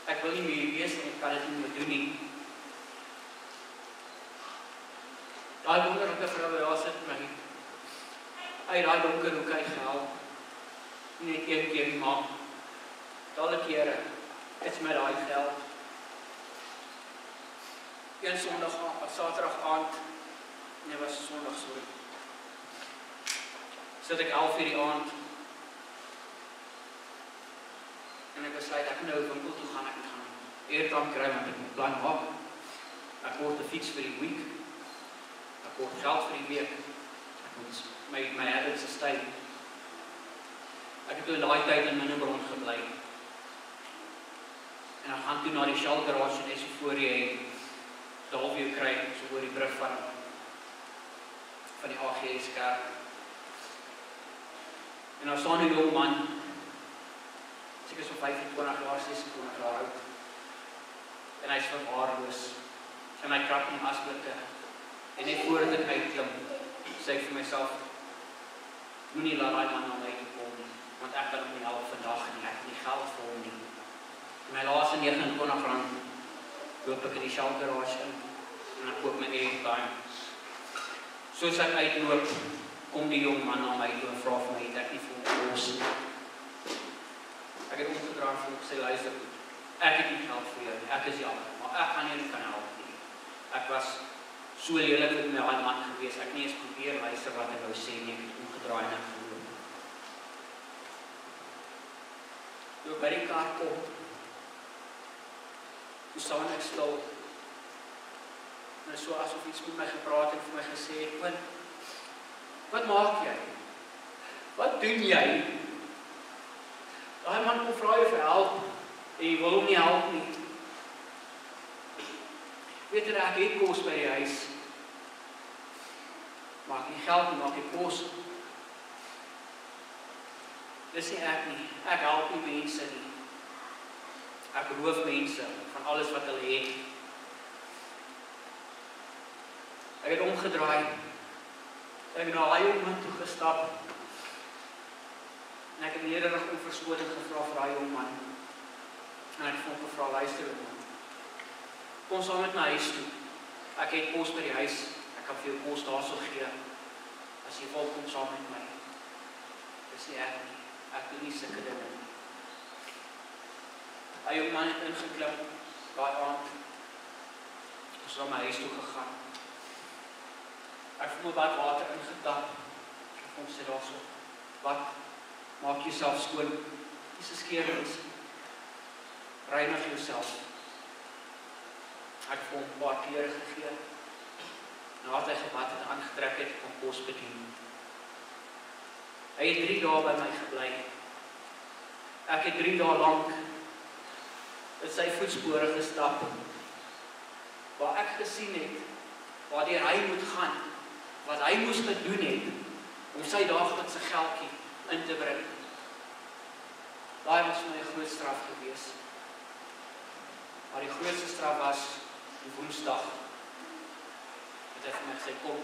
Ek wil nie meer wees en ek kan dit nie meer doen nie. Daai wonderlike vrou wat daar sit my. Hy daai donker hoek uitgehaal. Net een keer maar. Talle kere het my daai geld. Een Saterdag aand, nee was Sondag, sorry. Sit ek 11 uur die aand. En ek besluit ek nou winkel toe gaan, ek gaan airtime kry want ek moet plan maak. Ek koop 'n fiets vir die week. Ek koop geld vir die week. Ek moet my habits sustain. Ek het toe in daai tyd in Minnebron gebly. En ek gaan toe na die Shell garage en so voor jy Dalview kry, so oor die brug van die AGS kerk. En daar staan 'n jong man, seker so 25 jaar, 26 jaar oud. En hy is verwaarloos. En hy krap in die asblikke. En net voordat ek uitklim, sê ek vir myself, moenie laat daai man na my toe kom nie, want ek kan hom nie help vandag nie, ek het nie geld vir hom nie. En my laaste R29 loop ek in die Shell garage in, en ek koop my airtime. Soos ek uitloop, kom die jong man na my toe en vra vir my, het ek nie vir hom kos nie. Ek het omgedraai vir hom, ek sê, luister goed, ek het nie geld vir jou nie, ek is jammer, maar ek gaan nie kan help nie. Ek was so lelik met my man gewees, ek nie eens probeer luister wat ek wou sê nie, ek het omgedraai en ek verloop. Toe ek by die kar kom, toe staan ek stil, en so asof iets met my gepraat en vir my gesê het, wat maak jy? Wat doen jy? Daai man kom vra jou vir help, en jy wil hom nie help nie. Weet jy, ek het kos by die huis, maar ek nie geld nie, maar ek het kos. Dis nie ek nie, ek help nie mense nie. Ek roof mense van alles wat hulle het. Ek het omgedraai Ek het na daai jong man toe gestap. En ek het nederig om verskoning gevra vir daai jong man. En ek het vir hom gevra, luister man. Kom saam met my huis toe. Ek het kos by die huis. Ek kan vir jou kos daarso gee. As jy wil, kom saam met my. Dis nie ek nie. Ek doen nie sulke dinge nie. Daai jong man het ingeklim daai aand. Ons het na my huis toe gegaan. Ek het my badwater ingetap. Ek kom sê daarso. Wat? Maak jouself skoon. Dis 'n skeerings. Reinig jouself. Ek het hom 'n paar klere gegee. Nadat hy gebad het en aangetrek het, kom kos bedien. Hy het 3 dae by my gebly. Ek het 3 dae lank in sy voetspore gestap. Waar ek gesien het, waardeur hy moet gaan, wat hy moes gedoen het, om sy daaglikse geldjie in te bring. Daai was vir my 'n groot straf gewees. Maar die grootste straf was die Woensdag. Het hy vir my gesê, kom,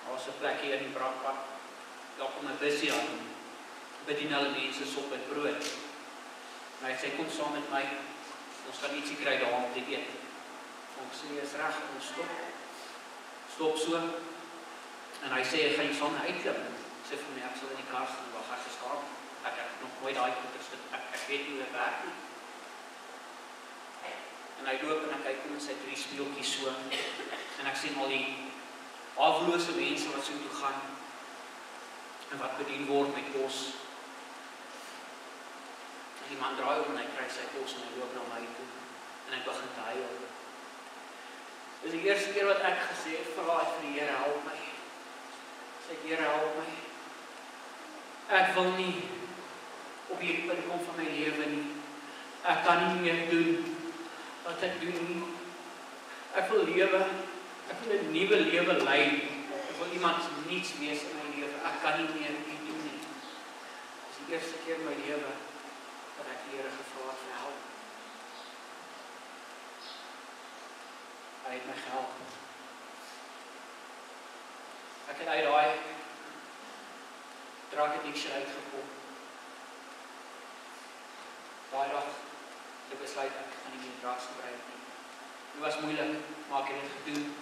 daar was 'n plekkie in die Brakpad, daar kom 'n busie aan, bedien hulle mense sop en brood. En hy sê, kom saam met my, ons kan ietsie kry daar om te eet. Ons sê, is reg, ons stop so, en hy sê, ek gaan nie saam my uitklim. Ek sê vir my, ek sal in die kar staan, waar ek geskaam. Ek het nog nooit daai goeders, ek weet nie hoe dit werk nie. En hy loop en ek kyk om in sy 3 speeltjies so, en ek sien al die havelose mense wat so toe gaan, en wat bedien word met kos. En die man draai om en hy kry sy kos en hy loop na my toe, en hy begin te huil. Dis die eerste keer wat ek gesê het, vra vir die Here, help my. Sê, Here, help my. Ek wil nie op hierdie punt kom van my lewe nie. Ek kan nie meer doen wat ek doen nie. Ek wil lewe, ek wil 'n nuwe lewe lei. Ek wil iemand niets wees in my lewe. Ek kan nie meer dit doen nie. Dis die eerste keer in my lewe dat ek die Here gevra het vir help. Hy het my gehelp. Ek het uit daai drug addiction uitgekom. Daai dag het ek besluit ek gaan nie meer drugs gebruik nie. Dit was moeilik, maar ek het dit gedoen.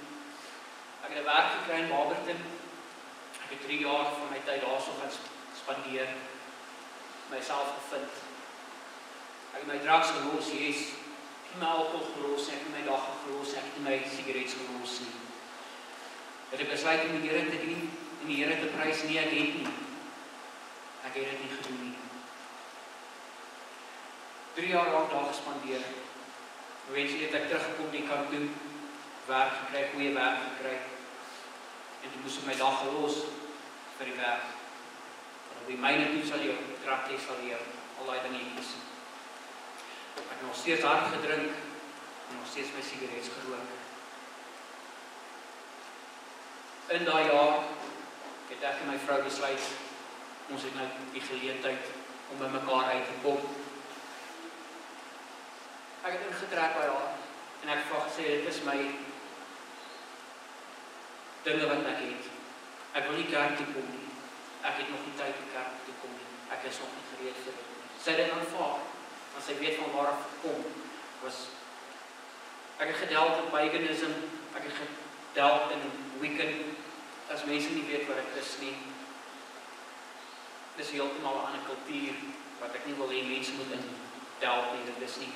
Ek het 'n werk gekry in Barberton. Ek het 3 jaar van my tyd daarso gaan spandeer. Myself gevind. Ek het my drugs gelos, yes. Ek het my alkohol gelos, ek het my dag gelos, ek het my sigarette gelos nie. Het ek besluit om die Here te dien en die Here te prys, nie ek het nie. Ek het dit nie gedoen nie. 3 jaar lank daar gespandeer. Eventueel het ek teruggekom die kant toe, werk gekry, goeie werk gekry. En toe moes ek my dag gelos vir die werk. En op die myne toe sal jy traktee sal leer, al die dingetjies. Ek het nog steeds hard gedrink, en nog steeds my sigarette gerook. In daai jaar het ek en my vrou besluit, ons het nou die geleentheid om by mekaar uit te kom. Ek het ingetrek by haar, en ek het vir haar gesê, dit is my dinge wat ek het. Ek wil nie kerk toe kom nie. Ek het nog nie tyd om kerk toe kom nie. Ek is nog nie gereed vir dit. Sy het dit aanvaar, want sy weet van waar ek kom. Ek het gedeld in paganism, ek het gedeld in Wiccan, as mense nie weet wat ek is nie. Dis heeltemal 'n ander kultuur, wat ek nie wil hê mense moet indeld nie, dit is nie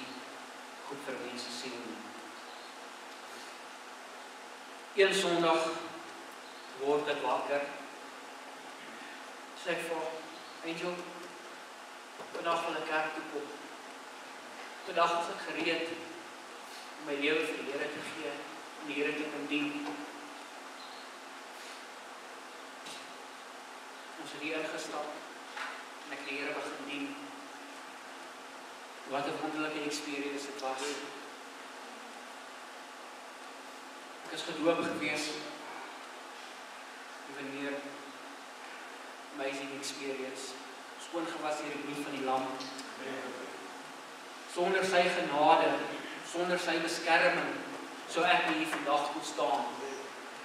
goed vir mense siel nie. Een Sondag word ek wakker. Sê ek vir Angel, vandag wil ek kerk toe kom. Vandag is ek gereed om my lewe vir die Here te gee, om die Here te kan dien. Ons het hier ingestap en ek die Here begin dien. Wat 'n wonderlike experience dit was. Ek is gedoop gewees. Even meer amazing experience. Skoon gewas deur die bloed van die lam. Sonder sy genade, sonder sy beskerming, sou ek nie hier vandag kon staan.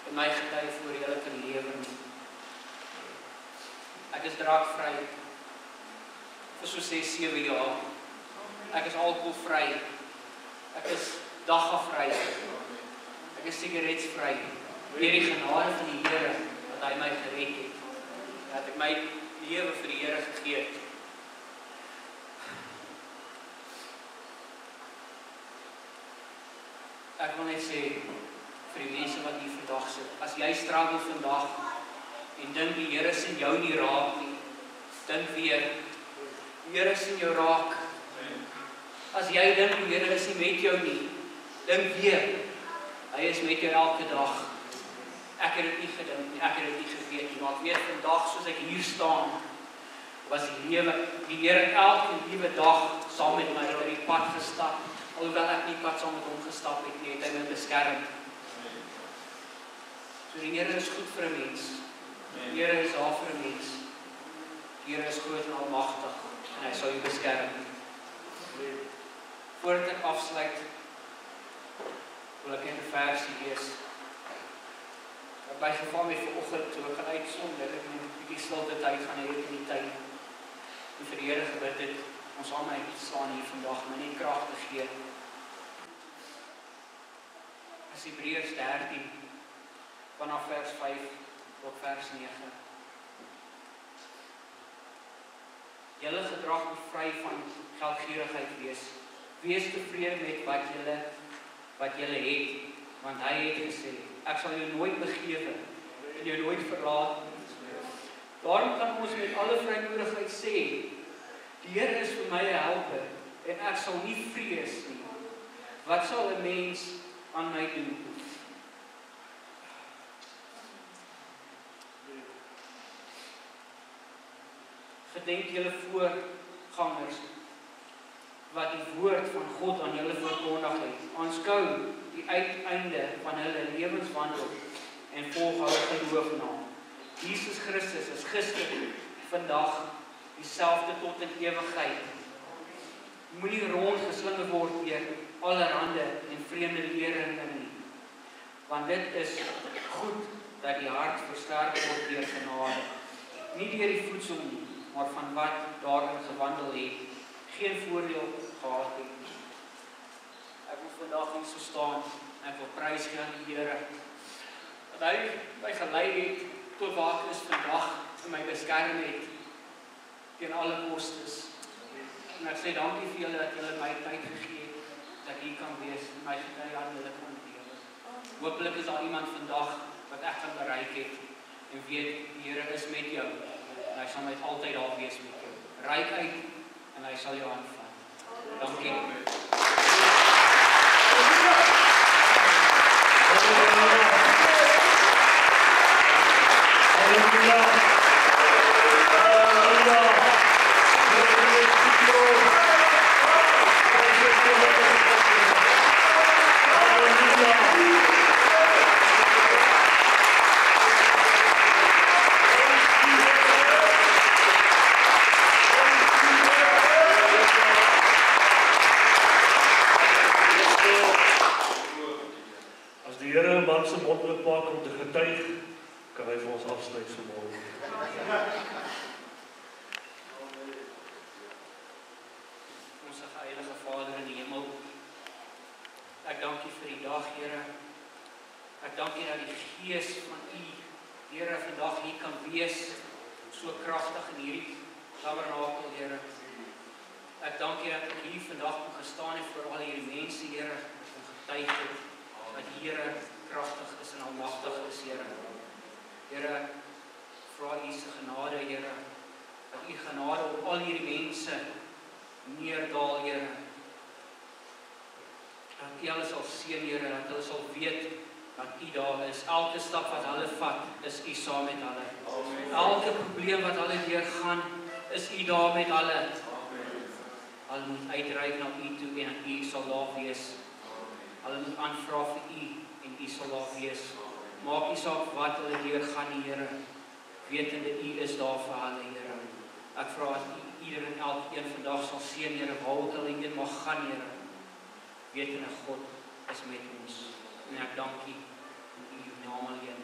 en my getuie voor julle kan lewer nie. Ek is drankvry vir so 6-7 jaar. Ek is alkoholvry. Ek is daggavry. Ek is sigaretsvry. Deur die genade van die Here wat hy my gered het. Dat ek my lewe vir die Here gegee het. Ek wil net sê vir die mense wat hier vandag sit, as jy struggle vandag en dink die Here sien jou nie raak nie, dink weer, die Here sien jou raak. As jy dink die Here is nie met jou nie, dink weer, hy is met jou elke dag. Ek het dit nie gedink nie, ek het dit nie geweet nie, maar ek weet vandag soos ek hier staan, was die Here elke liewe dag saam met my oor die pad gestap. Alhoewel ek nie pad saam met hom gestap het nie, het hy my beskerm. So die Here is goed vir 'n mens. Die Here is daar vir 'n mens. Die Here is groot en almagtig en hy sal jou beskerm. Voordat ek afsluit, wil ek net 'n versie lees. Wat my geval het vanoggend toe ek gaan uitsonder, ek moet 'n bietjie stilte tyd gaan hê in die tyd. En vir die Here gebid het, ons saam staan hier vandag, my net krag te gee. As Hebreërs 13, vanaf vers 5 tot vers 9. Julle gedrag moet vry van geldgierigheid wees. Wees tevrede met wat julle het, want hy het gesê, ek sal jou nooit begewe en jou nooit verlaat nie. Daarom kan ons met alle vrymoedigheid sê, die Here is vir my 'n helper en ek sal nie vrees nie. Wat sal 'n mens aan my doen? Gedenk julle voorgangers wat die woord van God aan julle verkondig het. Aanskou die uiteinde van hulle lewenswandel en volg hulle geloof na. Jesus Christus is gister, vandag, dieselfde tot in ewigheid. Moenie rondgeslinger word deur allerhande en vreemde leringe nie. Want dit is goed dat die hart versterk word deur genade. Nie deur die voedsel nie, maar van wat daarin gewandel het, geen voordeel gehad het nie. Ek wil vandag hier so staan en ek wil prys gee aan die Here. Dat hy my gelei het tot waar ek is vandag en my beskerm het teen alle kostes. En ek sê dankie vir julle dat julle my tyd gegee het, dat ek hier kan wees en my getuie aan julle kan deel. Hoopelik is daar iemand vandag wat ek kan bereik het en weet die Here is met jou en hy sal met altyd daar wees met jou. Reik uit en hy sal jou aanvat. Dankie. Elke stap wat hulle vat, is U saam met hulle. Elke probleem wat hulle deurgaan, is U daar met hulle. Hulle moet uitreik na U toe en U sal daar wees. Hulle moet aanvra vir U en U sal daar wees. Maak nie saak wat hulle deurgaan, die Here, wetende U is daar vir hulle, Here. Ek vra dat U ieder en elkeen vandag sal seën, Here, waar ook hulle heen mag gaan, Here. Wetende God is met ons. En ek dank U in U naam. naam alleen.